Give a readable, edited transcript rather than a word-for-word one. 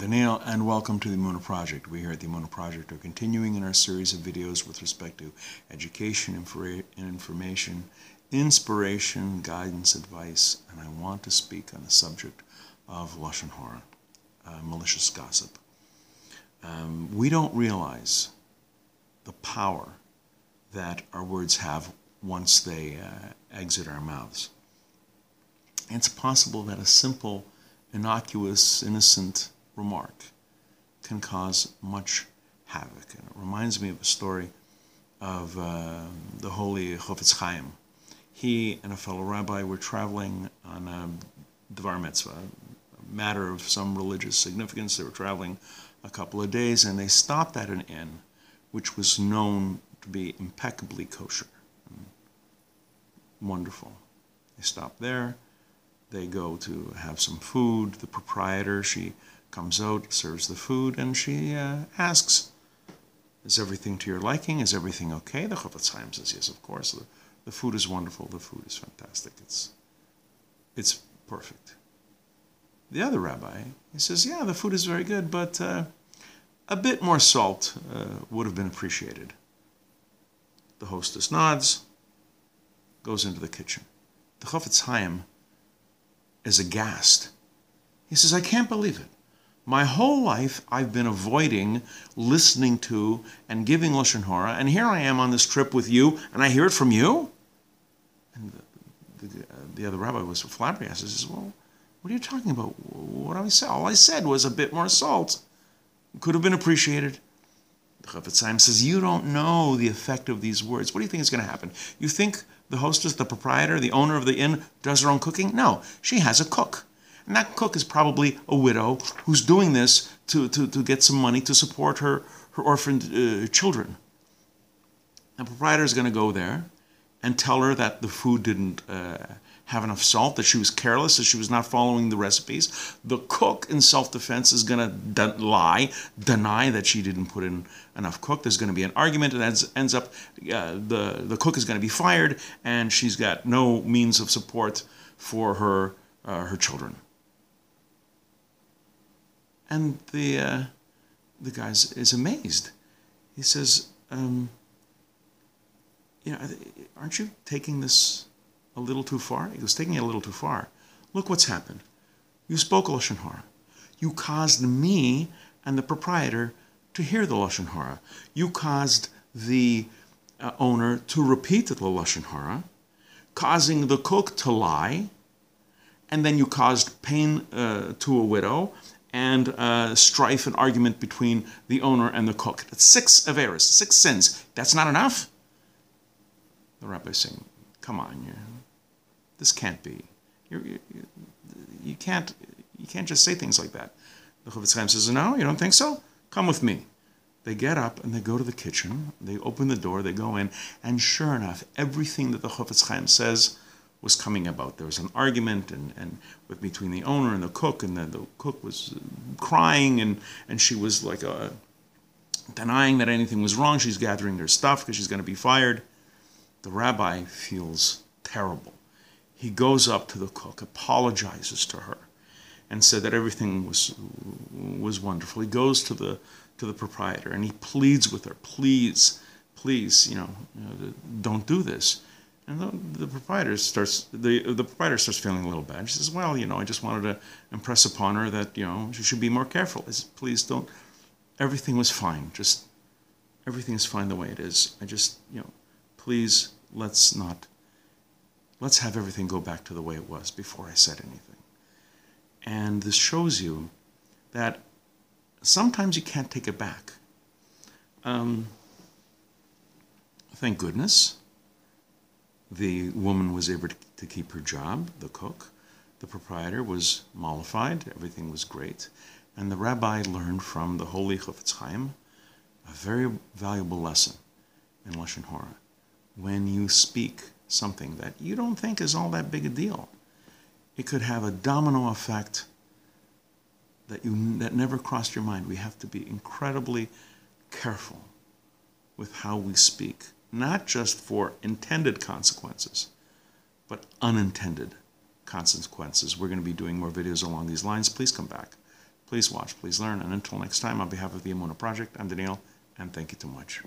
Daniel, and welcome to the Emunah Project. We here at the Emunah Project are continuing in our series of videos with respect to education, information, inspiration, guidance, advice, and I want to speak on the subject of Lashon Hora, malicious gossip. We don't realize the power that our words have once they exit our mouths. It's possible that a simple, innocuous, innocent remark can cause much havoc. And it reminds me of a story of the holy Chofetz Chaim. He and a fellow rabbi were traveling on a Dvar Mitzvah, a matter of some religious significance. They were traveling a couple of days, and they stopped at an inn which was known to be impeccably kosher. Wonderful. They stop there. They go to have some food. The proprietor, she comes out, serves the food, and she asks, is everything to your liking? Is everything okay? The Chofetz Chaim says, yes, of course. The food is wonderful. The food is fantastic. It's perfect. The other rabbi, he says, yeah, the food is very good, but a bit more salt would have been appreciated. The hostess nods, goes into the kitchen. The Chofetz Chaim is aghast. He says, I can't believe it. My whole life I've been avoiding listening to and giving Lashon Hora, and here I am on this trip with you, and I hear it from you? And the other rabbi was flabbergasted. He says, well, what are you talking about? What did I say? All I said was a bit more salt. Could have been appreciated. The Chofetz Chaim says, you don't know the effect of these words. What do you think is going to happen? You think the hostess, the proprietor, the owner of the inn does her own cooking? No, she has a cook. And that cook is probably a widow who's doing this to get some money to support her orphaned children. The proprietor is going to go there and tell her that the food didn't have enough salt, that she was careless, that she was not following the recipes. The cook, in self-defense, is going to deny that she didn't put in enough cook. There's going to be an argument, and ends up the cook is going to be fired, and she's got no means of support for her children. And the guy is amazed. He says, aren't you taking this a little too far? He goes, taking it a little too far. Look what's happened. You spoke Lashon Hora. You caused me and the proprietor to hear the Lashon Hora. You caused the owner to repeat the Lashon Hora, causing the cook to lie, and then you caused pain to a widow, and strife and argument between the owner and the cook. That's 6 averos, 6 sins. That's not enough? The rabbi is saying, come on, this can't be. You can't just say things like that. The Chofetz Chaim says, no, you don't think so? Come with me. They get up and they go to the kitchen. They open the door, they go in, and sure enough, everything that the Chofetz Chaim says was coming about. There was an argument between the owner and the cook, and then the cook was crying, and she was like denying that anything was wrong. She's gathering her stuff because she's going to be fired. The rabbi feels terrible. He goes up to the cook, apologizes to her, and said that everything was wonderful. He goes to the proprietor and he pleads with her, please, don't do this. And the proprietor starts feeling a little bad. She says, well, I just wanted to impress upon her that, she should be more careful. I said, please don't. Everything was fine. Everything is fine the way it is. Please, let's have everything go back to the way it was before I said anything. And this shows you that sometimes you can't take it back. Thank goodness the woman was able to keep her job, the cook. The proprietor was mollified. Everything was great. And the rabbi learned from the holy Chofetz Chaim a very valuable lesson in Lashon Hora. When you speak something that you don't think is all that big a deal, it could have a domino effect that never crossed your mind. We have to be incredibly careful with how we speak, not just for intended consequences, but unintended consequences. We're going to be doing more videos along these lines. Please come back. Please watch, please learn, and until next time, on behalf of the Emunah Project, I'm Daniel, and thank you too much.